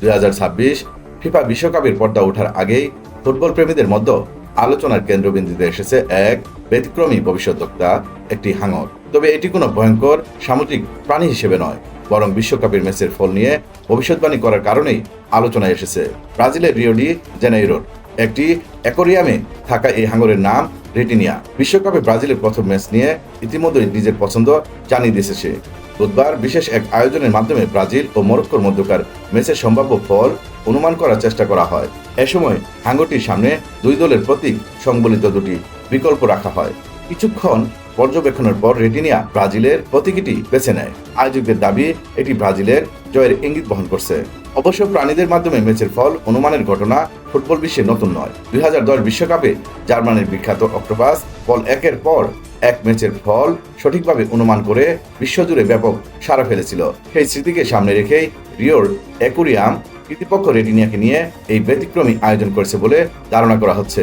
2026 FIFA বিশ্বকাপের পর্দা ওঠার আগেই ফুটবল প্রেমীদের মধ্যে আলোচনার কেন্দ্রবিন্দুতে এসেছে এক ব্যতিক্রমী ভবিষ্যদ্বক্তা, একটি হাঙর। তবে এটি কোনো ভয়ঙ্কর সামুদ্রিক প্রাণী হিসেবে নয়, বরং বিশ্বকাপের ম্যাচের ফল নিয়ে ভবিষ্যৎবাণী করার কারণেই আলোচনায় এসেছে। ব্রাজিলের রিও ডি জেনেইরোর একটি অ্যাকোরিয়ামে থাকা এই হাঙরের নাম রেটিনিয়া। বিশ্বকাপে ব্রাজিলের প্রথম ম্যাচ নিয়ে ইতিমধ্যেই নিজের পছন্দ জানিয়ে দিয়েছে সে। বুধবার বিশেষ এক আয়োজনের মাধ্যমে ব্রাজিল ও মরক্কোর মধ্যকার ম্যাচের সম্ভাব্য ফল অনুমান করার চেষ্টা করা হয়। এ সময় হাঙরটির সামনে দুই দলের প্রতীক সংবলিত দুটি বিকল্প রাখা হয়। কিছুক্ষণ পর্যবেক্ষণের পর রেটিনিয়া ব্রাজিলের প্রতীকটি বেছে নেয়। আয়োজকদের দাবি এটি ব্রাজিলের জয়ের ইঙ্গিত বহন করছে। অবশ্য প্রাণীদের মাধ্যমে ম্যাচের ফল অনুমানের ঘটনা ফুটবল বিশ্বে নতুন নয়। 2010 বিশ্বকাপে জার্মানির বিখ্যাত অক্টোপাস বল একের পর এক ম্যাচের ফল সঠিকভাবে অনুমান করে বিশ্বজুড়ে ব্যাপক সাড়া ফেলেছিল। সেই স্মৃতিকে সামনে রেখেই রিওর অ্যাকোরিয়াম কর্তৃপক্ষ রেটিনিয়াকে নিয়ে এই ব্যতিক্রমী আয়োজন করেছে বলে ধারণা করা হচ্ছে।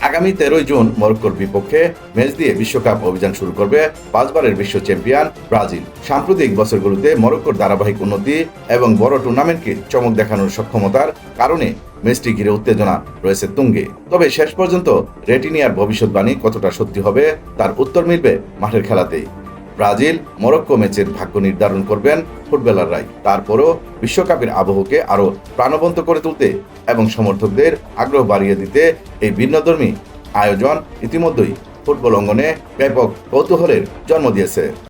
আগামী 13 জুন মরক্কোর বিপক্ষে ম্যাচ দিয়ে বিশ্বকাপ অভিযান শুরু করবে 5 বারের বিশ্ব চ্যাম্পিয়ন ব্রাজিল। সাম্প্রতিক বছরগুলোতে মরক্কোর ধারাবাহিক উন্নতি এবং বড় টুর্নামেন্টকে চমক দেখানোর সক্ষমতার কারণে ম্যাচটি ঘিরে উত্তেজনা রয়েছে তুঙ্গে। তবে শেষ পর্যন্ত রেটিনিয়ার ভবিষ্যৎবাণী কতটা সত্যি হবে তার উত্তর মিলবে মাঠের খেলাতেই। ব্রাজিল মরক্কো ম্যাচের ভাগ্য নির্ধারণ করবেন ফুটবলাররাই। তারপরও বিশ্বকাপের আবহকে আরও প্রাণবন্ত করে তুলতে এবং সমর্থকদের আগ্রহ বাড়িয়ে দিতে এই ভিন্নধর্মী আয়োজন ইতিমধ্যেই ফুটবল অঙ্গনে ব্যাপক কৌতূহলের জন্ম দিয়েছে।